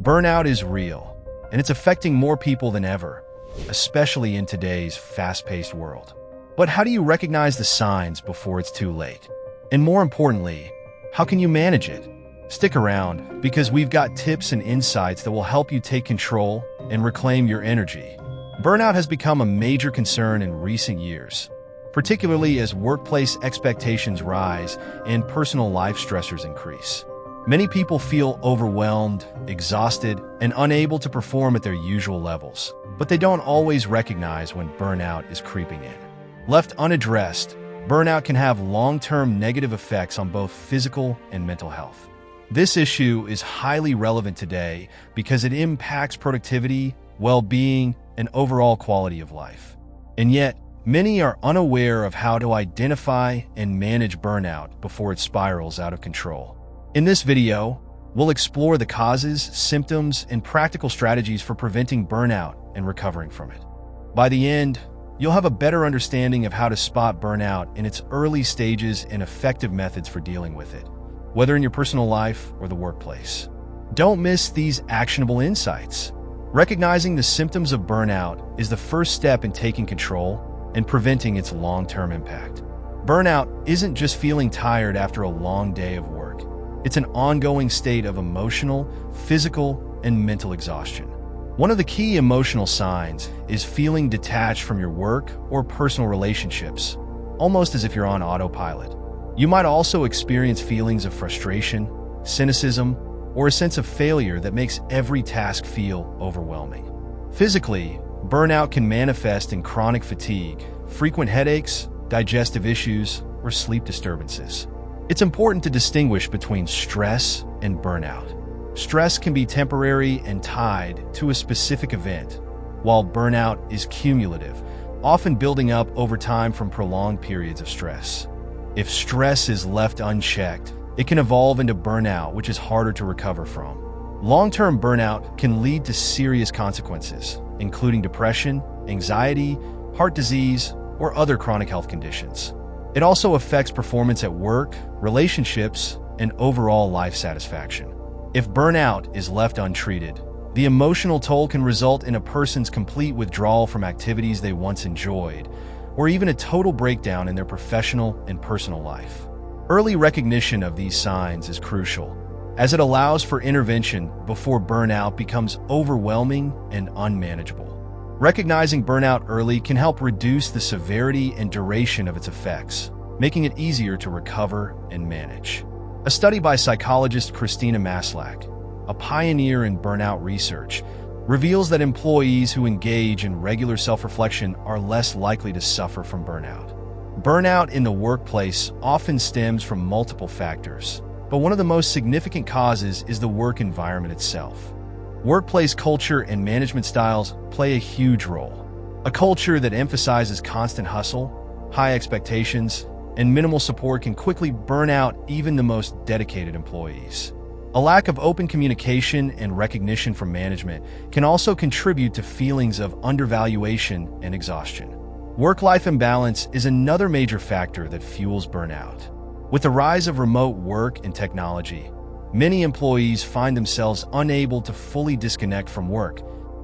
Burnout is real, and it's affecting more people than ever, especially in today's fast-paced world. But how do you recognize the signs before it's too late? And more importantly, how can you manage it? Stick around, because we've got tips and insights that will help you take control and reclaim your energy. Burnout has become a major concern in recent years, particularly as workplace expectations rise and personal life stressors increase. Many people feel overwhelmed, exhausted, and unable to perform at their usual levels, but they don't always recognize when burnout is creeping in. Left unaddressed, burnout can have long-term negative effects on both physical and mental health. This issue is highly relevant today because it impacts productivity, well-being, and overall quality of life. And yet, many are unaware of how to identify and manage burnout before it spirals out of control. In this video, we'll explore the causes, symptoms, and practical strategies for preventing burnout and recovering from it. By the end, you'll have a better understanding of how to spot burnout in its early stages and effective methods for dealing with it, whether in your personal life or the workplace. Don't miss these actionable insights. Recognizing the symptoms of burnout is the first step in taking control and preventing its long-term impact. Burnout isn't just feeling tired after a long day of work. It's an ongoing state of emotional, physical, and mental exhaustion. One of the key emotional signs is feeling detached from your work or personal relationships, almost as if you're on autopilot. You might also experience feelings of frustration, cynicism, or a sense of failure that makes every task feel overwhelming. Physically, burnout can manifest in chronic fatigue, frequent headaches, digestive issues, or sleep disturbances. It's important to distinguish between stress and burnout. Stress can be temporary and tied to a specific event, while burnout is cumulative, often building up over time from prolonged periods of stress. If stress is left unchecked, it can evolve into burnout, which is harder to recover from. Long-term burnout can lead to serious consequences, including depression, anxiety, heart disease, or other chronic health conditions. It also affects performance at work, relationships, and overall life satisfaction. If burnout is left untreated, the emotional toll can result in a person's complete withdrawal from activities they once enjoyed, or even a total breakdown in their professional and personal life. Early recognition of these signs is crucial, as it allows for intervention before burnout becomes overwhelming and unmanageable. Recognizing burnout early can help reduce the severity and duration of its effects, making it easier to recover and manage. A study by psychologist Christina Maslach, a pioneer in burnout research, reveals that employees who engage in regular self-reflection are less likely to suffer from burnout. Burnout in the workplace often stems from multiple factors, but one of the most significant causes is the work environment itself. Workplace culture and management styles play a huge role. A culture that emphasizes constant hustle, high expectations, and minimal support can quickly burn out even the most dedicated employees. A lack of open communication and recognition from management can also contribute to feelings of undervaluation and exhaustion. Work-life imbalance is another major factor that fuels burnout. With the rise of remote work and technology, many employees find themselves unable to fully disconnect from work,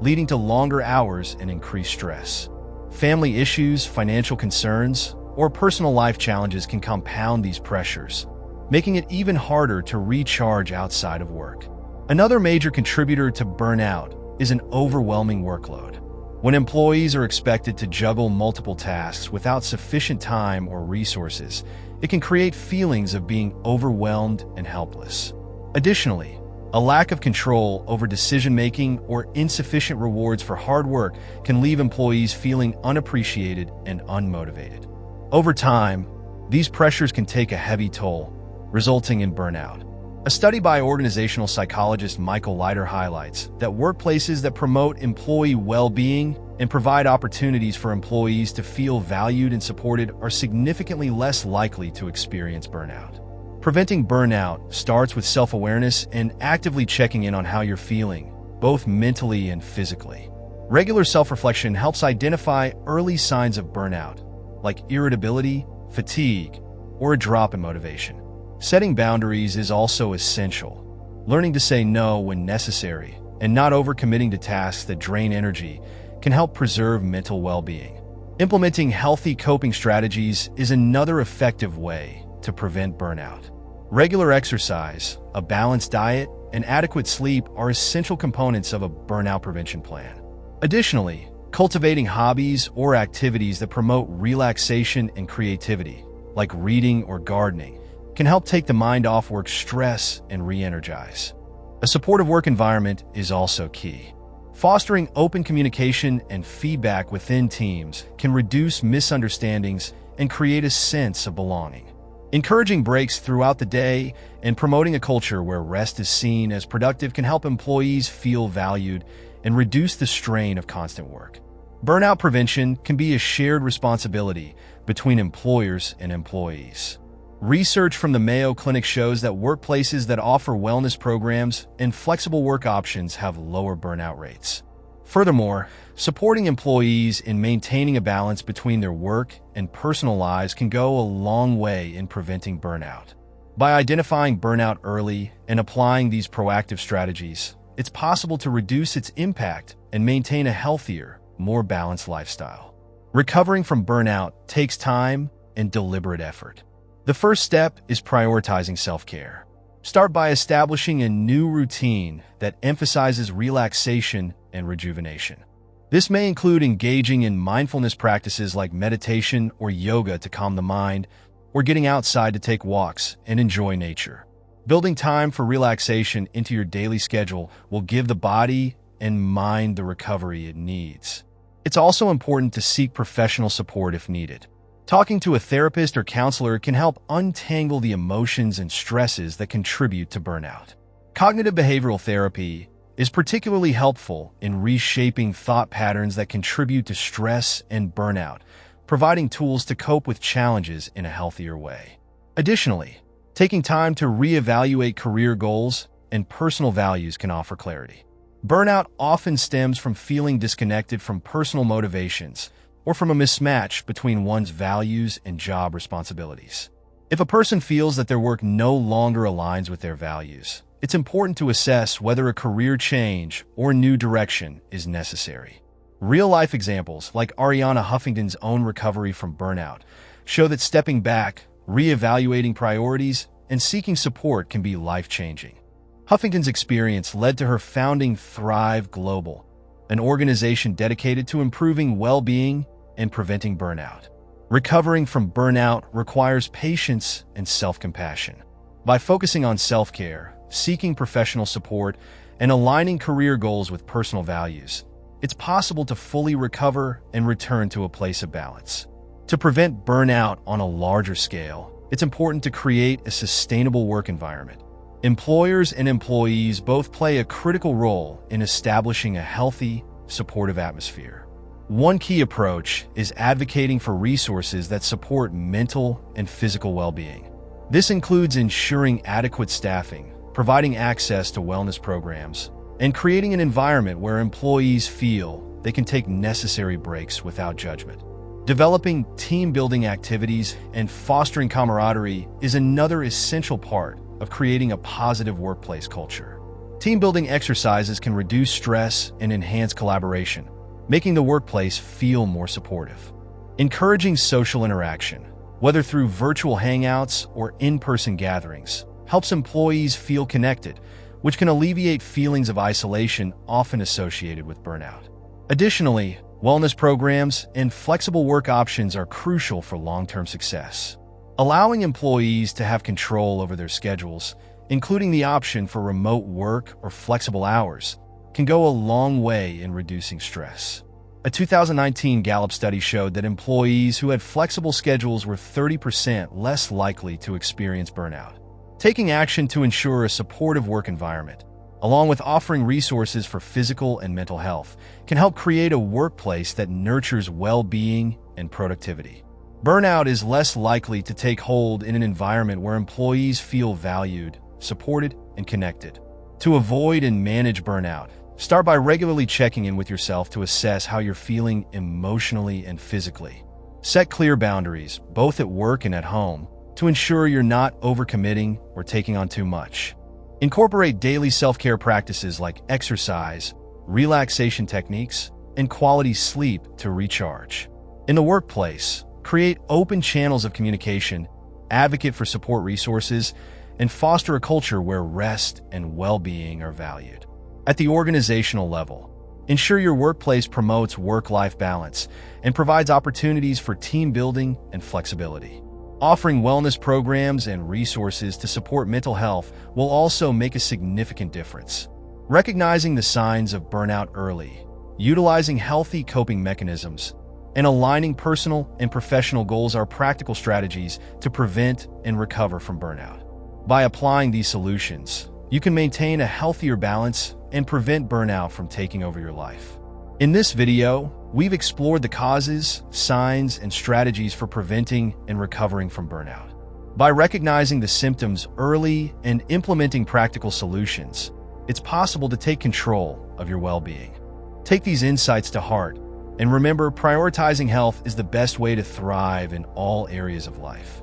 leading to longer hours and increased stress. Family issues, financial concerns, or personal life challenges can compound these pressures, making it even harder to recharge outside of work. Another major contributor to burnout is an overwhelming workload. When employees are expected to juggle multiple tasks without sufficient time or resources, it can create feelings of being overwhelmed and helpless. Additionally, a lack of control over decision-making or insufficient rewards for hard work can leave employees feeling unappreciated and unmotivated. Over time, these pressures can take a heavy toll, resulting in burnout. A study by organizational psychologist Michael Leiter highlights that workplaces that promote employee well-being and provide opportunities for employees to feel valued and supported are significantly less likely to experience burnout. Preventing burnout starts with self-awareness and actively checking in on how you're feeling, both mentally and physically. Regular self-reflection helps identify early signs of burnout, like irritability, fatigue, or a drop in motivation. Setting boundaries is also essential. Learning to say no when necessary and not overcommitting to tasks that drain energy can help preserve mental well-being. Implementing healthy coping strategies is another effective way to prevent burnout. Regular exercise, a balanced diet, and adequate sleep are essential components of a burnout prevention plan. Additionally, cultivating hobbies or activities that promote relaxation and creativity, like reading or gardening, can help take the mind off work stress and re-energize. A supportive work environment is also key. Fostering open communication and feedback within teams can reduce misunderstandings and create a sense of belonging. Encouraging breaks throughout the day and promoting a culture where rest is seen as productive can help employees feel valued and reduce the strain of constant work. Burnout prevention can be a shared responsibility between employers and employees. Research from the Mayo Clinic shows that workplaces that offer wellness programs and flexible work options have lower burnout rates. Furthermore, supporting employees in maintaining a balance between their work and personal lives can go a long way in preventing burnout. By identifying burnout early and applying these proactive strategies, it's possible to reduce its impact and maintain a healthier, more balanced lifestyle. Recovering from burnout takes time and deliberate effort. The first step is prioritizing self-care. Start by establishing a new routine that emphasizes relaxation and rejuvenation. This may include engaging in mindfulness practices like meditation or yoga to calm the mind, or getting outside to take walks and enjoy nature. Building time for relaxation into your daily schedule will give the body and mind the recovery it needs. It's also important to seek professional support if needed. Talking to a therapist or counselor can help untangle the emotions and stresses that contribute to burnout. Cognitive behavioral therapy is particularly helpful in reshaping thought patterns that contribute to stress and burnout, providing tools to cope with challenges in a healthier way. Additionally, taking time to reevaluate career goals and personal values can offer clarity. Burnout often stems from feeling disconnected from personal motivations or from a mismatch between one's values and job responsibilities. If a person feels that their work no longer aligns with their values, it's important to assess whether a career change or new direction is necessary. Real-life examples, like Ariana Huffington's own recovery from burnout, show that stepping back, reevaluating priorities, and seeking support can be life-changing. Huffington's experience led to her founding Thrive Global, an organization dedicated to improving well-being and preventing burnout. Recovering from burnout requires patience and self-compassion. By focusing on self-care, seeking professional support, and aligning career goals with personal values, it's possible to fully recover and return to a place of balance. To prevent burnout on a larger scale, it's important to create a sustainable work environment. Employers and employees both play a critical role in establishing a healthy, supportive atmosphere. One key approach is advocating for resources that support mental and physical well-being. This includes ensuring adequate staffing, providing access to wellness programs, and creating an environment where employees feel they can take necessary breaks without judgment. Developing team-building activities and fostering camaraderie is another essential part of creating a positive workplace culture. Team-building exercises can reduce stress and enhance collaboration, making the workplace feel more supportive. Encouraging social interaction, whether through virtual hangouts or in-person gatherings, helps employees feel connected, which can alleviate feelings of isolation often associated with burnout. Additionally, wellness programs and flexible work options are crucial for long-term success. Allowing employees to have control over their schedules, including the option for remote work or flexible hours, can go a long way in reducing stress. A 2019 Gallup study showed that employees who had flexible schedules were 30% less likely to experience burnout. Taking action to ensure a supportive work environment, along with offering resources for physical and mental health, can help create a workplace that nurtures well-being and productivity. Burnout is less likely to take hold in an environment where employees feel valued, supported, and connected. To avoid and manage burnout, start by regularly checking in with yourself to assess how you're feeling emotionally and physically. Set clear boundaries, both at work and at home, to ensure you're not overcommitting or taking on too much. Incorporate daily self-care practices like exercise, relaxation techniques, and quality sleep to recharge. In the workplace, create open channels of communication, advocate for support resources, and foster a culture where rest and well-being are valued. At the organizational level, ensure your workplace promotes work-life balance and provides opportunities for team building and flexibility. Offering wellness programs and resources to support mental health will also make a significant difference. Recognizing the signs of burnout early, utilizing healthy coping mechanisms, and aligning personal and professional goals are practical strategies to prevent and recover from burnout. By applying these solutions, you can maintain a healthier balance and prevent burnout from taking over your life. In this video, we've explored the causes, signs, and strategies for preventing and recovering from burnout. By recognizing the symptoms early and implementing practical solutions, it's possible to take control of your well-being. Take these insights to heart, and remember, prioritizing health is the best way to thrive in all areas of life.